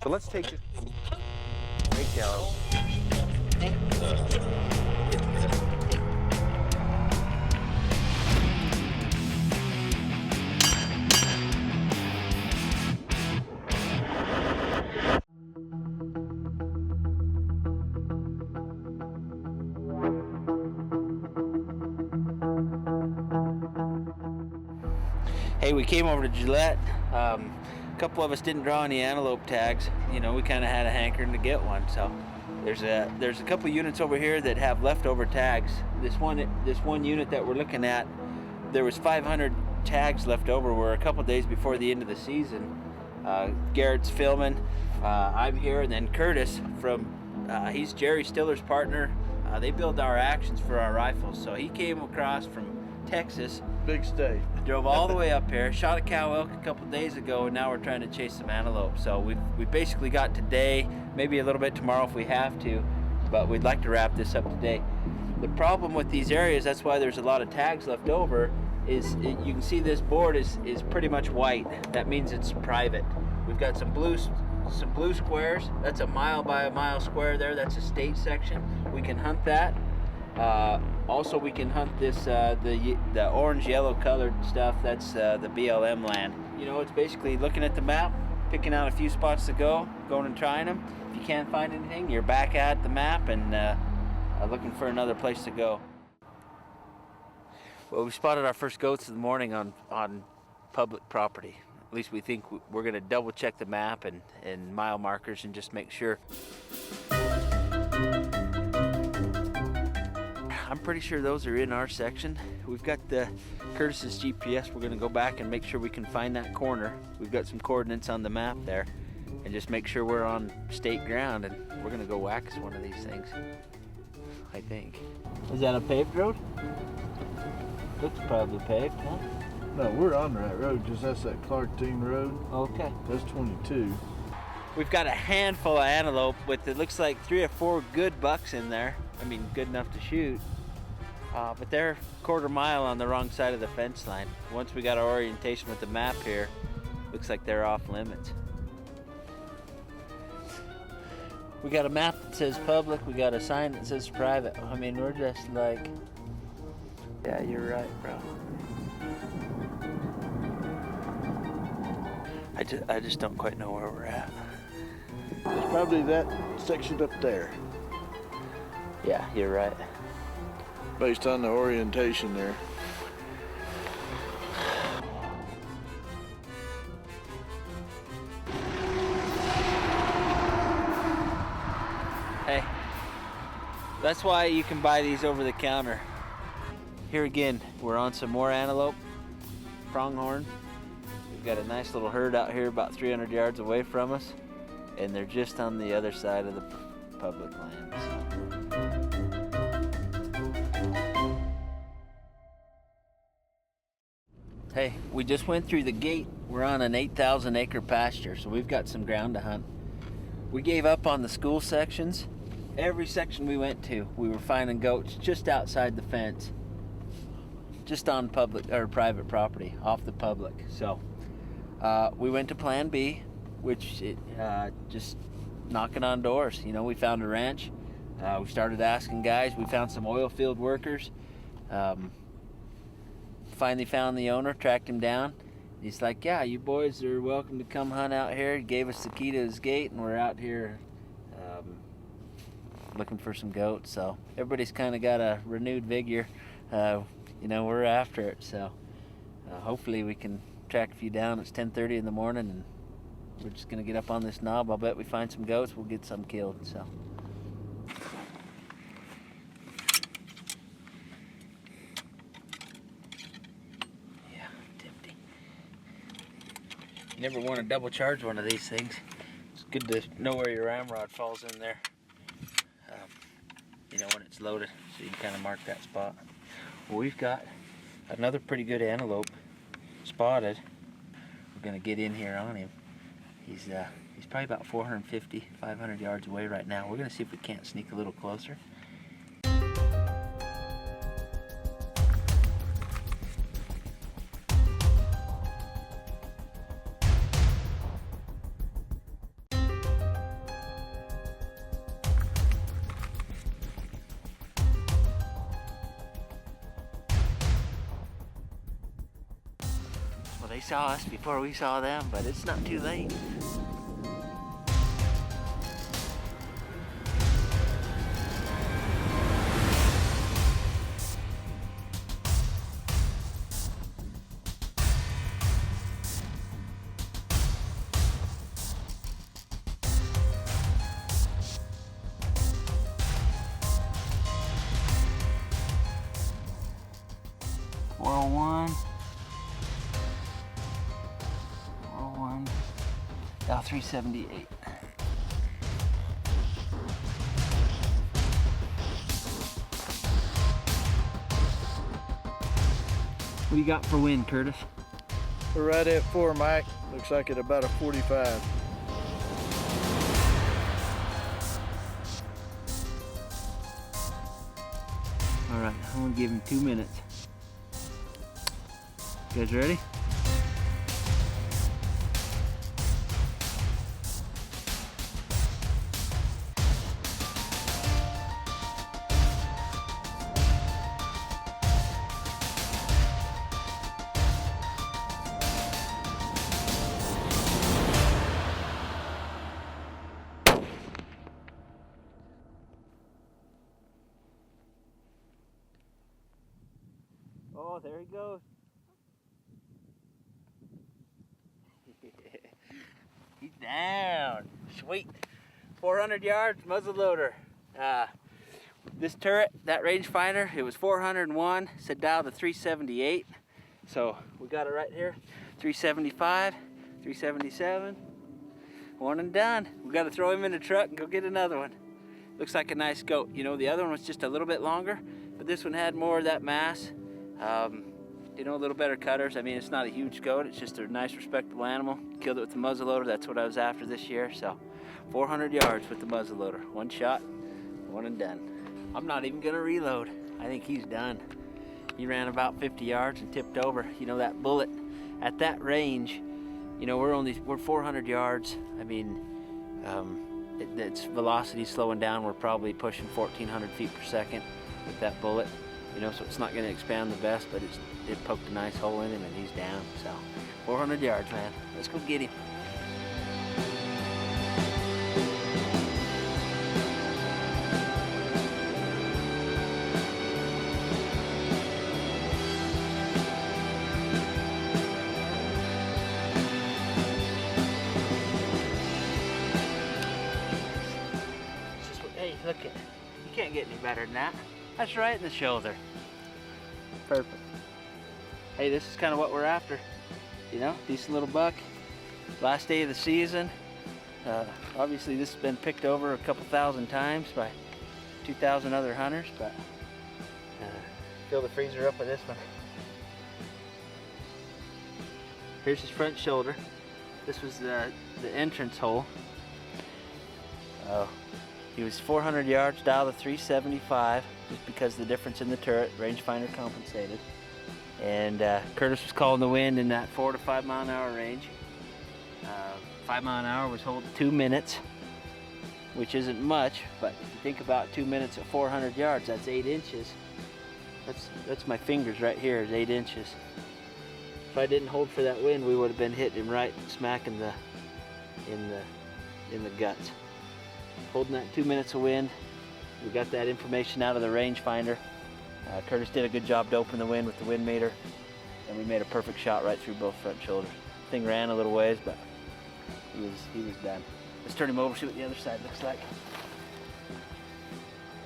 So let's take this breakdown. Hey, we came over to Gillette. A couple of us didn't draw any antelope tags. You know, we kind of had a hankering to get one. So there's a couple units over here that have leftover tags. This one unit that we're looking at, there was 500 tags left over. We're a couple days before the end of the season. Garrett's filming. I'm here, and then Curtis he's Jerry Stiller's partner. They build our actions for our rifles. So he came across from Texas. Big state. Drove all the way up here, shot a cow elk a couple days ago, and now we're trying to chase some antelope. So we basically got today, maybe a little bit tomorrow if we have to, but we'd like to wrap this up today. The problem with these areas, that's why there's a lot of tags left over, is you can see this board is pretty much white. That means it's private. We've got some blue squares. That's a mile by a mile square there. That's a state section. We can hunt that. Also, we can hunt this, the orange-yellow colored stuff. That's the BLM land. You know, it's basically looking at the map, picking out a few spots to go, going and trying them. If you can't find anything, you're back at the map and looking for another place to go. Well, we spotted our first goats in the morning on public property. At least we think we're going to double check the map and mile markers and just make sure. I'm pretty sure those are in our section. We've got the Curtis's GPS. We're going to go back and make sure we can find that corner. We've got some coordinates on the map there, and just make sure we're on state ground, and we're going to go wax one of these things, I think. Is that a paved road? Looks probably paved, huh? No, we're on the right road, because that's that Clark-Dean Road. Okay. That's 22. We've got a handful of antelope with, it looks like 3 or 4 good bucks in there. I mean, good enough to shoot. But they're a quarter mile on the wrong side of the fence line. Once we got our orientation with the map here, looks like they're off limits. We got a map that says public, we got a sign that says private. I mean, we're just like, yeah, you're right, bro. I just don't quite know where we're at. It's probably that section up there. Yeah, you're right. Based on the orientation there. Hey, that's why you can buy these over the counter. Here again, we're on some more antelope, pronghorn. We've got a nice little herd out here about 300 yards away from us, and they're just on the other side of the public lands. Hey, we just went through the gate. We're on an 8,000 acre pasture, so we've got some ground to hunt. We gave up on the school sections. Every section we went to, we were finding goats just outside the fence, just on public or private property, off the public. So we went to Plan B, which just knocking on doors. You know, we found a ranch. We started asking guys. We found some oil field workers. Finally found the owner, tracked him down. He's like, yeah, you boys are welcome to come hunt out here. He gave us the key to his gate, and we're out here looking for some goats. So everybody's kind of got a renewed vigor. You know, we're after it. So hopefully we can track a few down. It's 10:30 in the morning, and we're just gonna get up on this knob. I'll bet we find some goats. We'll get some killed. So. You never want to double charge one of these things. It's good to know where your ramrod falls in there. You know, when it's loaded, so you can kind of mark that spot. Well, we've got another pretty good antelope spotted. We're gonna get in here on him. He's probably about 450, 500 yards away right now. We're gonna see if we can't sneak a little closer. they saw us before we saw them, but it's not too late. Now 378. What do you got for wind, Curtis? We're right at 4, Mike. Looks like at about a 45. All right, I'm gonna give him 2 minutes. You guys ready? Oh, there he goes. He's down. Sweet. 400 yards, muzzle loader. This turret, that rangefinder, it was 401, said dial to 378. So we got it right here. 375, 377. One and done. We got to throw him in the truck and go get another one. Looks like a nice goat. You know, the other one was just a little bit longer, but this one had more of that mass. You know, a little better cutters. I mean, it's not a huge goat. It's just a nice, respectable animal. Killed it with the muzzle loader. That's what I was after this year. So, 400 yards with the muzzle loader. One shot, one and done. I'm not even gonna reload. I think he's done. He ran about 50 yards and tipped over. You know, that bullet at that range. You know, we're 400 yards. I mean, its velocity slowing down. We're probably pushing 1,400 feet per second with that bullet. You know, so it's not going to expand the best, but it poked a nice hole in him and he's down. So 400 yards, man. Let's go get him. Hey, look at, you can't get any better than that. That's right in the shoulder. Perfect. Hey, this is kind of what we're after. You know, decent little buck. Last day of the season. Obviously this has been picked over a couple thousand times by 2,000 other hunters, but fill the freezer up with this one. Here's his front shoulder. This was the entrance hole. He was 400 yards, dial to 375, just because of the difference in the turret. Rangefinder compensated. And Curtis was calling the wind in that 4 to 5 mile an hour range. 5 mile an hour was holding 2 minutes, which isn't much, but if you think about 2 minutes at 400 yards, that's 8 inches. That's my fingers right here, is 8 inches. If I didn't hold for that wind, we would have been hitting him right smack in the guts. Holding that 2 minutes of wind, we got that information out of the rangefinder. Curtis did a good job doping the wind with the wind meter, and we made a perfect shot right through both front shoulders. Thing ran a little ways, but he was done. Let's turn him over, see what the other side looks like.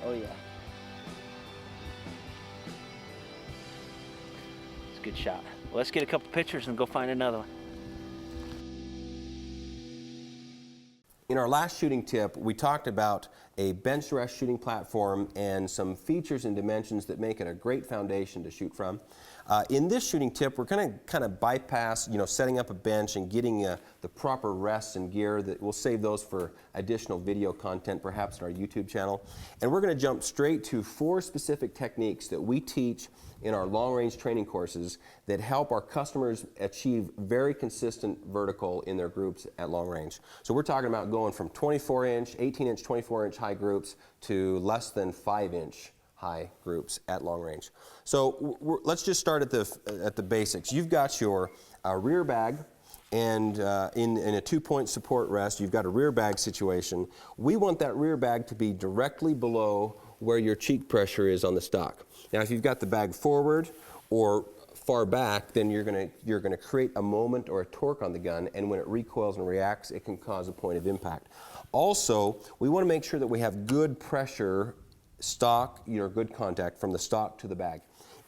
Oh yeah. It's a good shot. Well, let's get a couple pictures and go find another one. In our last shooting tip, we talked about a bench rest shooting platform and some features and dimensions that make it a great foundation to shoot from. In this shooting tip, we're going to kind of bypass, you know, setting up a bench and getting the proper rests and gear. That we'll save those for additional video content, perhaps on our YouTube channel. And we're going to jump straight to 4 specific techniques that we teach in our long-range training courses that help our customers achieve very consistent vertical in their groups at long range. So we're talking about going from 24-inch, 18-inch, 24-inch high groups to less than 5-inch high groups at long range. So let's just start at the basics. You've got your a rear bag, and in a 2-point support rest, you've got a rear bag situation. We want that rear bag to be directly below where your cheek pressure is on the stock. Now, if you've got the bag forward or far back, then you're gonna create a moment or a torque on the gun, and when it recoils and reacts, it can cause a point of impact. Also, we want to make sure that we have good pressure stock, good contact from the stock to the bag.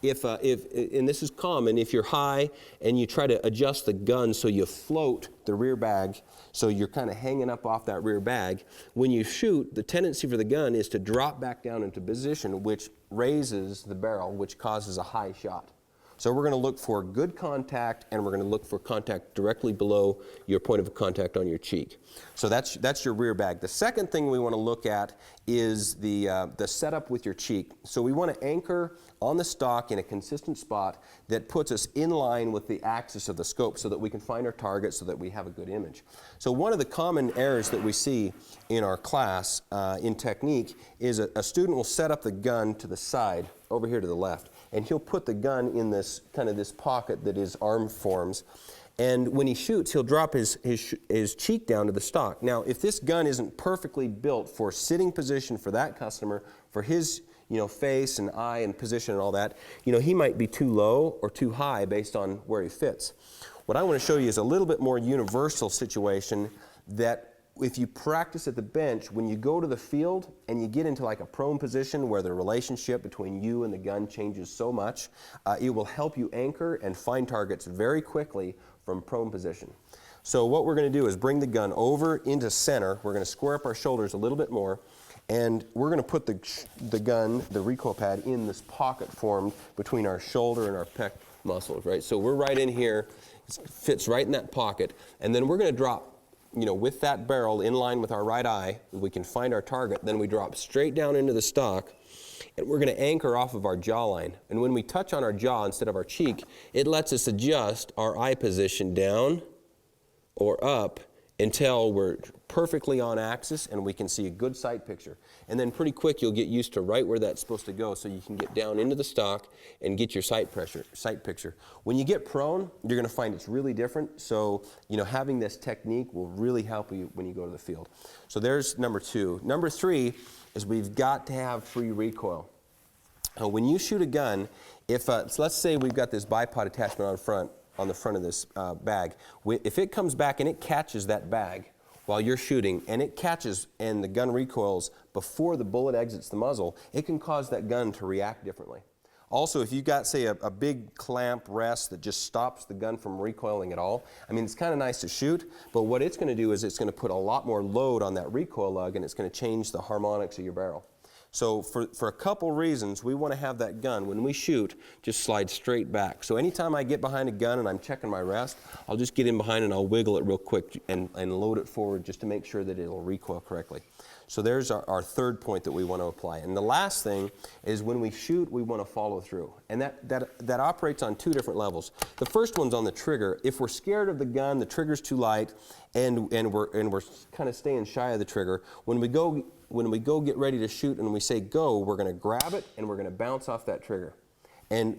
And this is common, if you're high and you try to adjust the gun so you float the rear bag, so you're kind of hanging up off that rear bag, when you shoot, the tendency for the gun is to drop back down into position, which raises the barrel, which causes a high shot. So we're going to look for good contact, and we're going to look for contact directly below your point of contact on your cheek. So that's your rear bag. The second thing we want to look at is the setup with your cheek. So we want to anchor on the stock in a consistent spot that puts us in line with the axis of the scope so that we can find our target, so that we have a good image. So one of the common errors that we see in our class in technique is a student will set up the gun to the side, over here to the left, and he'll put the gun in this pocket that his arm forms. And when he shoots, he'll drop his cheek down to the stock. Now, if this gun isn't perfectly built for sitting position for that customer, for his face and eye and position and all that, he might be too low or too high based on where he fits. What I want to show you is a little bit more universal situation that if you practice at the bench, when you go to the field and you get into like a prone position where the relationship between you and the gun changes so much, it will help you anchor and find targets very quickly from prone position. So what we're going to do is bring the gun over into center. We're going to square up our shoulders a little bit more, and we're going to put the gun, the recoil pad, in this pocket formed between our shoulder and our pec muscles, right? So we're right in here, it fits right in that pocket, and then we're going to drop with that barrel in line with our right eye. We can find our target, then we drop straight down into the stock, and we're going to anchor off of our jawline. And when we touch on our jaw instead of our cheek, it lets us adjust our eye position down or up until we're perfectly on axis and we can see a good sight picture. And then pretty quick you'll get used to right where that's supposed to go, so you can get down into the stock and get your sight picture. When you get prone, you're going to find it's really different. So having this technique will really help you when you go to the field. So there's number 2. Number 3 is we've got to have free recoil. When you shoot a gun, so let's say we've got this bipod attachment on the front of this bag. If it comes back and it catches that bag while you're shooting, and it catches and the gun recoils before the bullet exits the muzzle, it can cause that gun to react differently. Also, if you've got, say, a big clamp rest that just stops the gun from recoiling at all, it's kind of nice to shoot, but what it's going to do is it's going to put a lot more load on that recoil lug, and it's going to change the harmonics of your barrel. So for a couple reasons, we want to have that gun, when we shoot, just slide straight back. So anytime I get behind a gun and I'm checking my rest, I'll just get in behind and I'll wiggle it real quick and load it forward just to make sure that it'll recoil correctly. So there's our third point that we want to apply. And the last thing is when we shoot, we want to follow through. And that operates on 2 different levels. The first one's on the trigger. If we're scared of the gun, the trigger's too light, and we're kind of staying shy of the trigger, when we go get ready to shoot and we say go, we're going to grab it and we're going to bounce off that trigger. And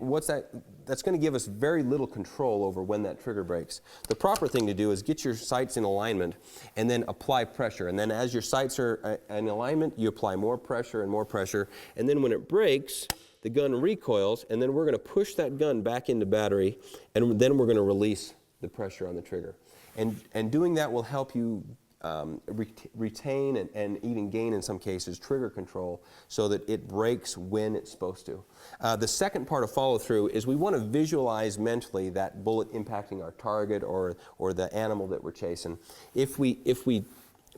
that's going to give us very little control over when that trigger breaks. The proper thing to do is get your sights in alignment and then apply pressure. And then as your sights are in alignment, you apply more pressure and more pressure. And then when it breaks, the gun recoils, and then we're going to push that gun back into battery, and then we're going to release the pressure on the trigger. And doing that will help you retain and even gain, in some cases, trigger control so that it breaks when it's supposed to. The second part of follow through is we want to visualize mentally that bullet impacting our target or the animal that we're chasing. If we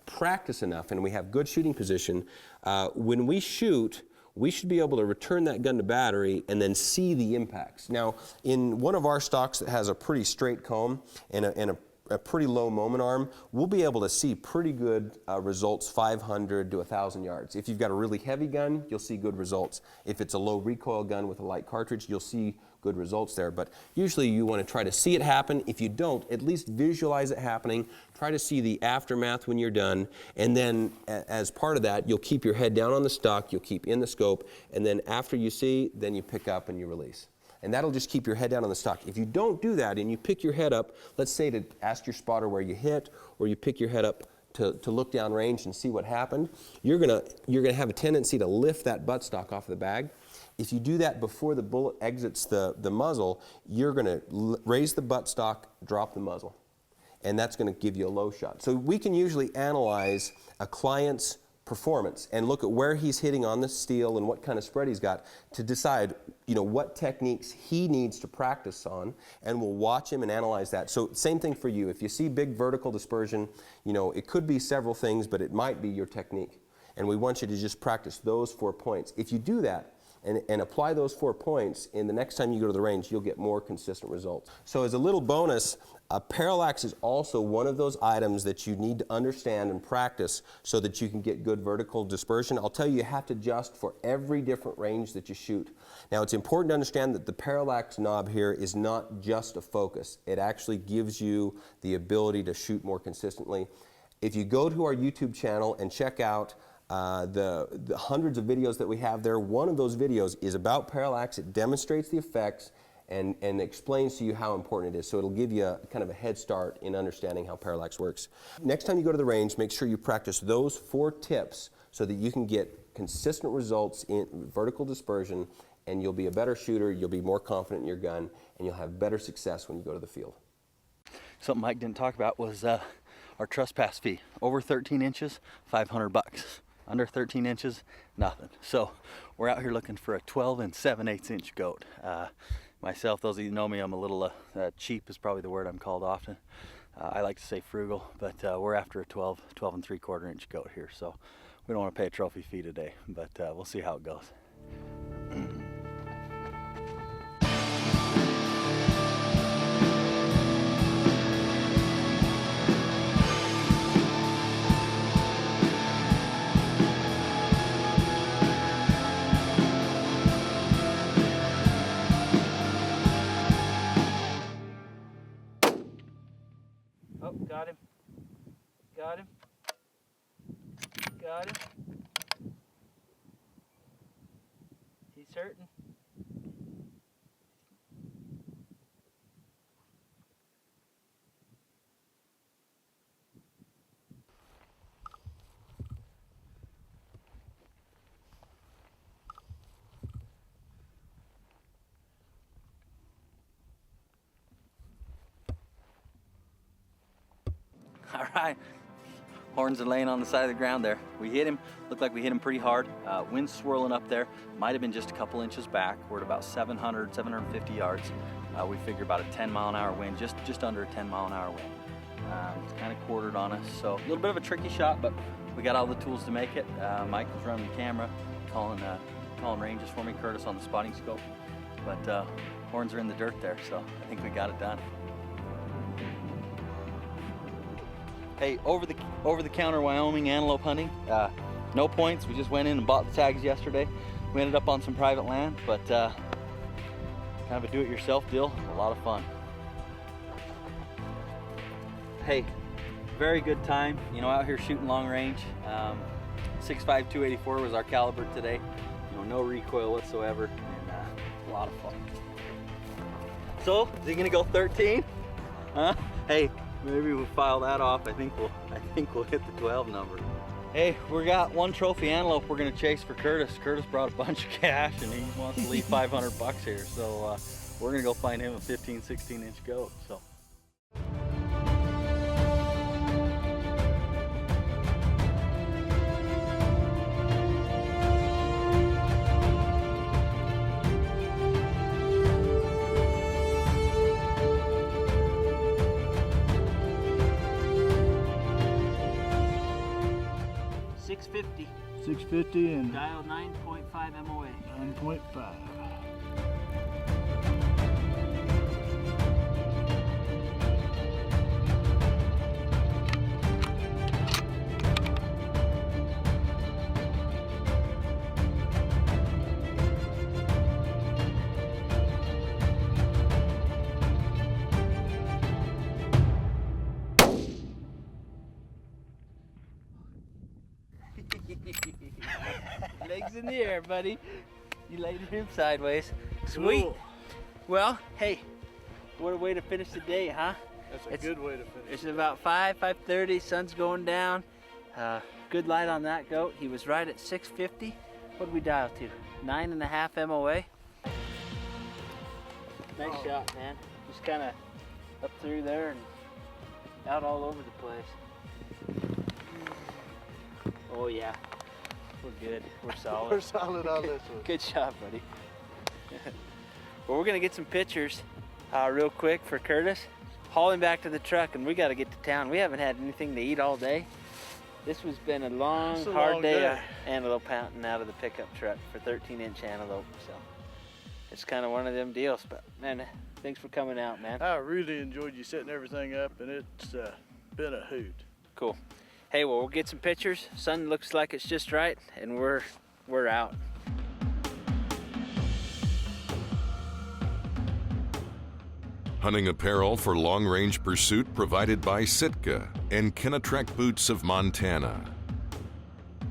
practice enough and we have good shooting position, when we shoot, we should be able to return that gun to battery and then see the impacts. Now, in one of our stocks that has a pretty straight comb and a pretty low moment arm, we'll be able to see pretty good results 500 to 1,000 yards. If you've got a really heavy gun, you'll see good results. If it's a low recoil gun with a light cartridge, you'll see good results there. But usually you want to try to see it happen. If you don't, at least visualize it happening. Try to see the aftermath when you're done. And then as part of that, you'll keep your head down on the stock, you'll keep in the scope, and then after you see, then you pick up and you release. and that'll just keep your head down on the stock. If you don't do that and you pick your head up, let's say to ask your spotter where you hit, or you pick your head up to look down range and see what happened, you're gonna have a tendency to lift that buttstock off the bag. If you do that before the bullet exits the muzzle, you're gonna raise the buttstock, drop the muzzle, and that's gonna give you a low shot. So we can usually analyze a client's performance and look at where he's hitting on the steel and what kind of spread he's got to decide, you know, what techniques he needs to practice on, and we'll watch him and analyze that. So same thing for you. If you see big vertical dispersion, you know, it could be several things, but it might be your technique. And we want you to just practice those 4 points. If you do that and apply those 4 points, in the next time you go to the range, you'll get more consistent results. So as a little bonus, parallax is also one of those items that you need to understand and practice so that you can get good vertical dispersion. I'll tell you, you have to adjust for every different range that you shoot. Now, it's important to understand that the parallax knob here is not just a focus. It actually gives you the ability to shoot more consistently. If you go to our YouTube channel and check out the hundreds of videos that we have there, one of those videos is about parallax. It demonstrates the effects and explains to you how important it is. So it'll give you kind of a head start in understanding how parallax works. Next time you go to the range, make sure you practice those 4 tips so that you can get consistent results in vertical dispersion, and you'll be a better shooter, you'll be more confident in your gun, and you'll have better success when you go to the field. Something Mike didn't talk about was our trespass fee. Over 13 inches, $500. Under 13 inches, nothing. So we're out here looking for a 12 and 7/8 inch goat. Myself, those of you who know me, I'm a little cheap is probably the word I'm called often. I like to say frugal, but we're after a 12 and 3/4 inch goat here. So we don't want to pay a trophy fee today, but we'll see how it goes. Oh, got him. Got him. Got him. He's hurting. All right, horns are laying on the side of the ground there. We hit him, looked like we hit him pretty hard. Wind swirling up there, might have been just a couple inches back. We're at about 700, 750 yards. We figure about a 10-mile-an-hour wind, just under a 10-mile-an-hour wind. It's kind of quartered on us, so a little bit of a tricky shot, but we got all the tools to make it. Mike was running the camera, calling ranges for me, Curtis on the spotting scope. But horns are in the dirt there, so I think we got it done. Hey, over the counter Wyoming antelope hunting. No points. We just went in and bought the tags yesterday. We ended up on some private land, but kind of a do-it-yourself deal. A lot of fun. Hey, very good time. You know, out here shooting long range. 6.5 284 was our caliber today. You know, no recoil whatsoever, and a lot of fun. So, is he gonna go 13? Huh? Hey. Maybe we'll file that off. I think we'll hit the 12 number. Hey, we got one trophy antelope we're gonna chase for Curtis. Curtis brought a bunch of cash and he wants to leave $500 here. So we're gonna go find him a 15, 16 inch goat. So. $650 and Dial 9.5 MOA. 9.5. Legs in the air, buddy. You laid him sideways. Sweet. Cool. Well, hey, what a way to finish the day, huh? That's a good way to finish. It's about 5:30, sun's going down. Good light on that goat. He was right at 650. What did we dial to? 9.5 MOA. Nice shot, man. Just kind of up through there and out all over the place. Oh yeah, we're good. We're solid. We're solid on this one. Good shot, buddy. Well, we're gonna get some pictures real quick for Curtis. Haul him back to the truck, and we got to get to town. We haven't had anything to eat all day. This has been a long, hard day of antelope hunting out of the pickup truck for 13-inch antelope. So it's kind of one of them deals. But man, thanks for coming out, man. I really enjoyed you setting everything up, and it's been a hoot. Cool. Hey, well, we'll get some pictures. Sun looks like it's just right, and we're out. Hunting apparel for long-range pursuit provided by Sitka and Kenetrek Boots of Montana.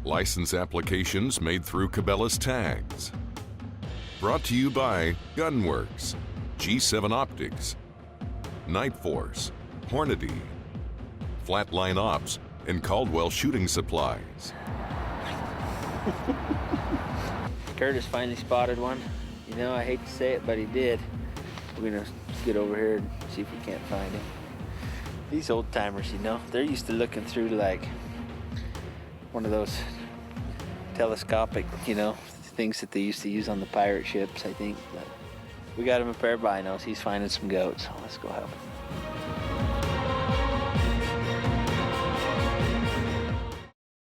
License applications made through Cabela's Tags. Brought to you by Gunwerks, G7 Optics, Night Force, Hornady, Flatline Ops, and Caldwell Shooting Supplies. Curtis finally spotted one. You know, I hate to say it, but he did. We're gonna get over here and see if we can't find him. These old timers, you know, they're used to looking through like one of those telescopic, you know, things that they used to use on the pirate ships, I think. But we got him a pair of binos. He's finding some goats, so let's go help him.